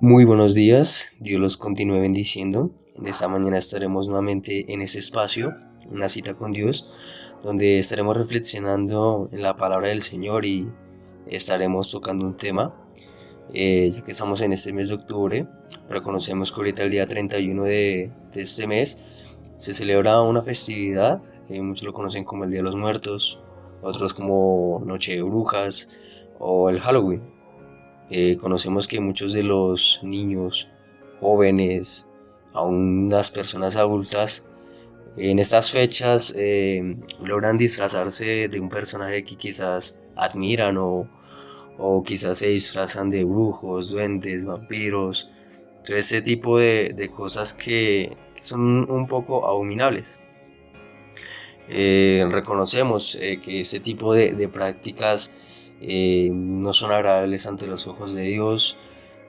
Muy buenos días, Dios los continúe bendiciendo. En esta mañana estaremos nuevamente en este espacio, una cita con Dios, donde estaremos reflexionando en la palabra del Señor y estaremos tocando un tema. Ya que estamos en este mes de octubre, reconocemos que ahorita el día 31 de este mes se celebra una festividad, muchos lo conocen como el Día de los Muertos, otros como Noche de Brujas o el Halloween. Conocemos que muchos de los niños, jóvenes, aún las personas adultas, en estas fechas logran disfrazarse de un personaje que quizás admiran o quizás se disfrazan de brujos, duendes, vampiros, todo este tipo de cosas que son un poco abominables. Reconocemos que este tipo de prácticas no son agradables ante los ojos de Dios.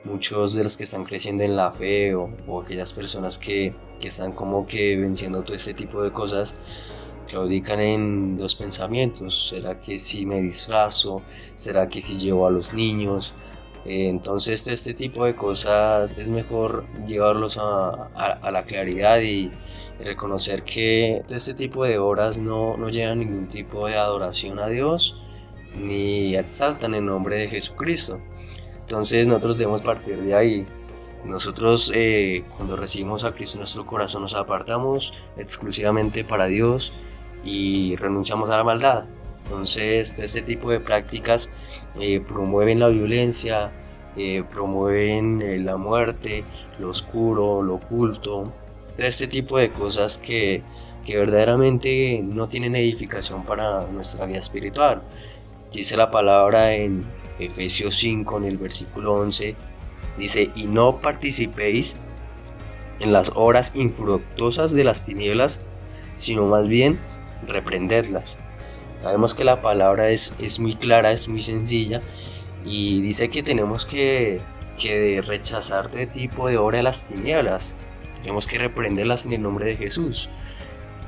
Muchos de los que están creciendo en la fe o aquellas personas que están como que venciendo todo este tipo de cosas claudican en dos pensamientos: ¿será que si me disfrazo? ¿Será que si llevo a los niños? Entonces este tipo de cosas es mejor llevarlos a la claridad y reconocer que este tipo de obras no llevan ningún tipo de adoración a Dios ni exaltan el nombre de Jesucristo. Entonces nosotros debemos partir de ahí. Nosotros cuando recibimos a Cristo en nuestro corazón nos apartamos exclusivamente para Dios y renunciamos a la maldad. Entonces este tipo de prácticas promueven la violencia, promueven la muerte, lo oscuro, lo oculto, todo este tipo de cosas que verdaderamente no tienen edificación para nuestra vida espiritual. Dice la palabra en Efesios 5 en el versículo 11, dice: y no participéis en las obras infructuosas de las tinieblas, sino más bien reprendedlas. Sabemos que la palabra es muy clara, es muy sencilla y dice que tenemos que rechazar todo tipo de obra de las tinieblas. Tenemos que reprenderlas en el nombre de Jesús.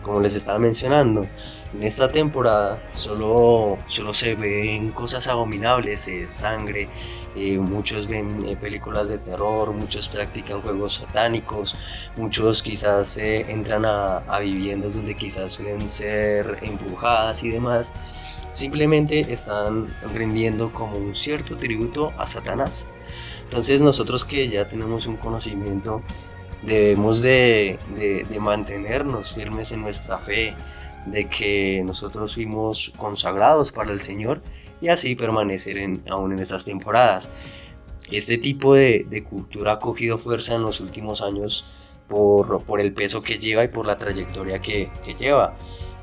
Como les estaba mencionando, en esta temporada solo se ven cosas abominables, sangre, muchos ven películas de terror, muchos practican juegos satánicos, muchos quizás entran a viviendas donde quizás suelen ser embrujadas y demás. Simplemente están rindiendo como un cierto tributo a Satanás. Entonces nosotros que ya tenemos un conocimiento, debemos de mantenernos firmes en nuestra fe, de que nosotros fuimos consagrados para el Señor y así permanecer aún en estas temporadas. Este tipo de cultura ha cogido fuerza en los últimos años por el peso que lleva y por la trayectoria que lleva.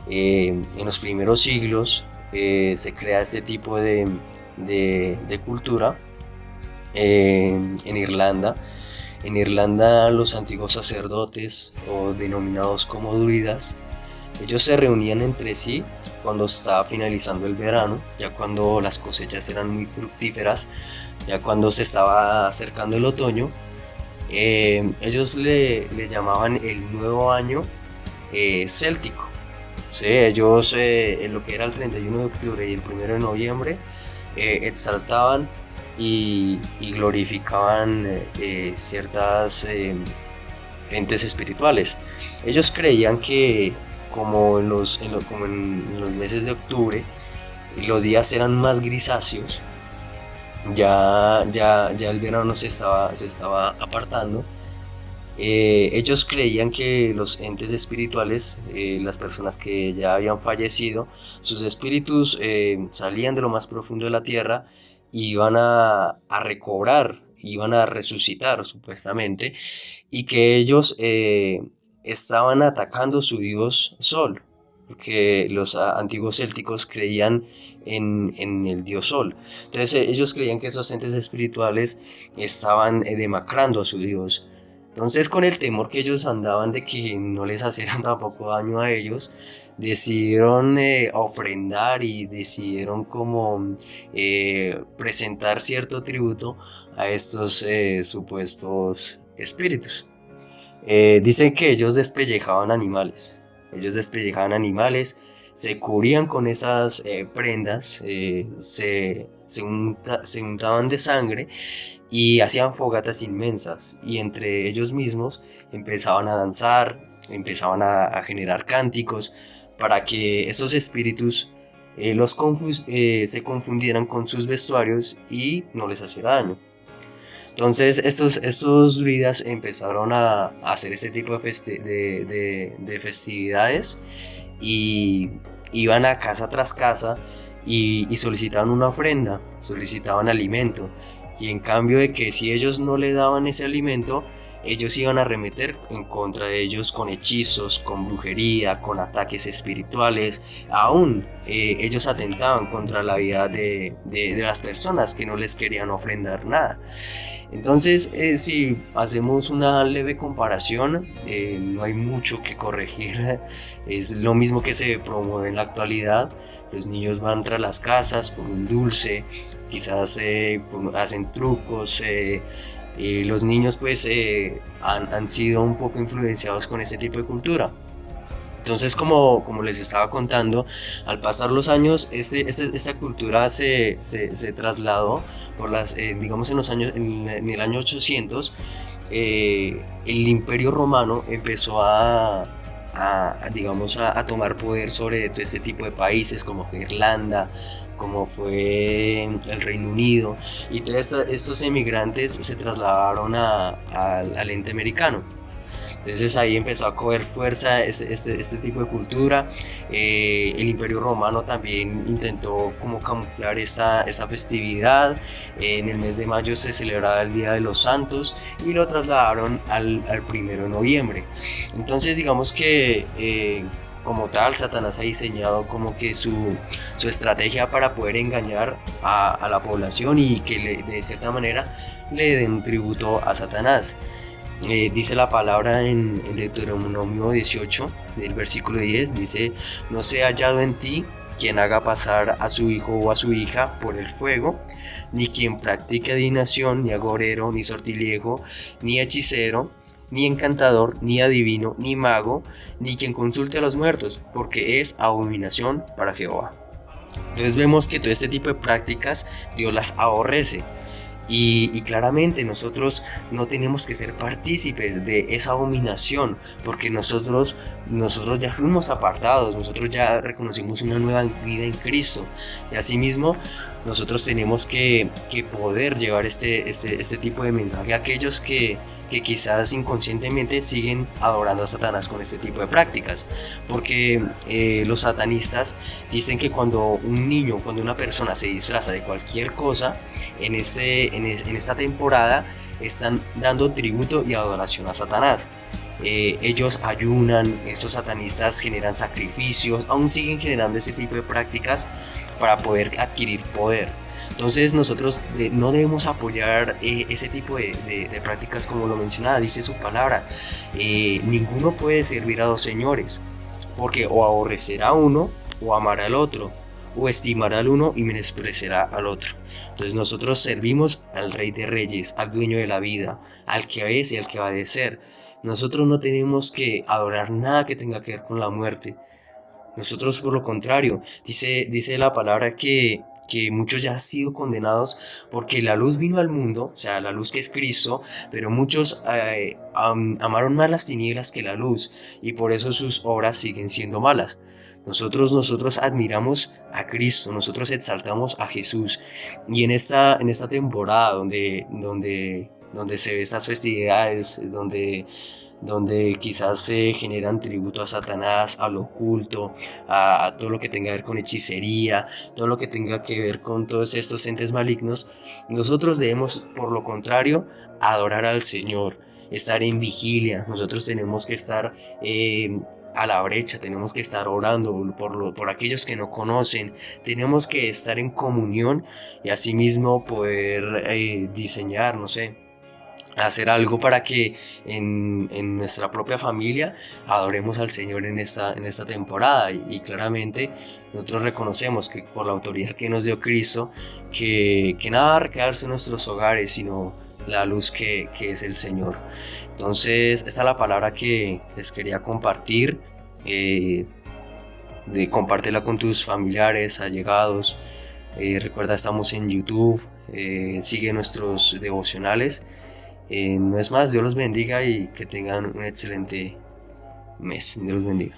En los primeros siglos se crea este tipo de cultura en Irlanda. En Irlanda los antiguos sacerdotes, o denominados como druidas, ellos se reunían entre sí cuando estaba finalizando el verano, ya cuando las cosechas eran muy fructíferas, ya cuando se estaba acercando el otoño. Ellos les llamaban el nuevo año céltico. Sí, ellos en lo que era el 31 de octubre y el 1 de noviembre exaltaban y glorificaban ciertas entes espirituales. Ellos creían que como como en los meses de octubre los días eran más grisáceos, ya el verano se estaba apartando. Ellos creían que los entes espirituales, las personas que ya habían fallecido, sus espíritus salían de lo más profundo de la tierra y iban a recobrar, iban a resucitar supuestamente, y que ellos estaban atacando su dios Sol, porque los antiguos célticos creían en el dios Sol. Entonces ellos creían que esos entes espirituales estaban demacrando a su dios. Entonces, con el temor que ellos andaban de que no les hicieran tampoco daño a ellos, decidieron ofrendar y decidieron como presentar cierto tributo a estos supuestos espíritus. Dicen que ellos despellejaban animales, se cubrían con esas prendas, se se untaban de sangre y hacían fogatas inmensas, y entre ellos mismos empezaban a danzar, empezaban a generar cánticos para que esos espíritus se confundieran con sus vestuarios y no les hacía daño. Entonces estos druidas empezaron a hacer este tipo de festividades, y iban a casa tras casa y solicitaban una ofrenda, solicitaban alimento, y en cambio de que si ellos no le daban ese alimento, ellos iban a arremeter en contra de ellos con hechizos, con brujería, con ataques espirituales. Aún ellos atentaban contra la vida de las personas que no les querían ofrendar nada. Entonces, si hacemos una leve comparación, no hay mucho que corregir. Es lo mismo que se promueve en la actualidad. Los niños van tras las casas por un dulce, quizás hacen trucos. Los niños pues han sido un poco influenciados con este tipo de cultura. Entonces, como les estaba contando, al pasar los años, esta cultura se trasladó por digamos en el año 800. El Imperio Romano empezó digamos, a tomar poder sobre todo este tipo de países, como fue Irlanda, como fue el Reino Unido, y todos estos emigrantes se trasladaron al ente americano. Entonces ahí empezó a coger fuerza este tipo de cultura. El Imperio Romano también intentó como camuflar esta festividad. En el mes de mayo se celebraba el Día de los Santos y lo trasladaron al 1 de noviembre. Entonces digamos que como tal, Satanás ha diseñado como que su estrategia para poder engañar a la población, y que de cierta manera le den tributo a Satanás. Dice la palabra en Deuteronomio 18, del versículo 10, dice: no sea hallado en ti quien haga pasar a su hijo o a su hija por el fuego, ni quien practique adivinación, ni agorero, ni sortilejo, ni hechicero, ni encantador, ni adivino, ni mago, ni quien consulte a los muertos, porque es abominación para Jehová. Entonces vemos que todo este tipo de prácticas Dios las aborrece. Y claramente nosotros no tenemos que ser partícipes de esa abominación, porque nosotros ya fuimos apartados, nosotros ya reconocimos una nueva vida en Cristo, y asimismo nosotros tenemos que poder llevar este tipo de mensaje a aquellos que quizás inconscientemente siguen adorando a Satanás con este tipo de prácticas, porque los satanistas dicen que cuando una persona se disfraza de cualquier cosa en esta temporada, están dando tributo y adoración a Satanás. Ellos ayunan, estos satanistas generan sacrificios, aún siguen generando ese tipo de prácticas para poder adquirir poder. Entonces nosotros no debemos apoyar ese tipo de prácticas, como lo mencionaba, dice su palabra. Ninguno puede servir a dos señores, porque o aborrecerá a uno o amará al otro, o estimará al uno y menospreciará al otro. Entonces nosotros servimos al Rey de Reyes, al dueño de la vida, al que es y al que va a ser. Nosotros no tenemos que adorar nada que tenga que ver con la muerte. Nosotros, por lo contrario, dice la palabra que muchos ya han sido condenados, porque la luz vino al mundo, o sea, la luz que es Cristo, pero muchos amaron más las tinieblas que la luz, y por eso sus obras siguen siendo malas. Nosotros admiramos a Cristo, nosotros exaltamos a Jesús, y en esta temporada donde se ve estas festividades, donde quizás se generan tributo a Satanás, a lo oculto, a todo lo que tenga que ver con hechicería, todo lo que tenga que ver con todos estos entes malignos, nosotros debemos, por lo contrario, adorar al Señor, estar en vigilia. Nosotros tenemos que estar a la brecha, tenemos que estar orando por aquellos que no conocen, tenemos que estar en comunión, y asimismo poder diseñar, no sé, hacer algo para que en nuestra propia familia adoremos al Señor en esta temporada. Y claramente nosotros reconocemos que por la autoridad que nos dio Cristo, que nada va a quedarse en nuestros hogares, sino la luz que es el Señor. Entonces esta es la palabra que les quería compartir. Compártela con tus familiares, allegados, Recuerda, estamos en YouTube, sigue nuestros devocionales. No es más, Dios los bendiga y que tengan un excelente mes. Dios los bendiga.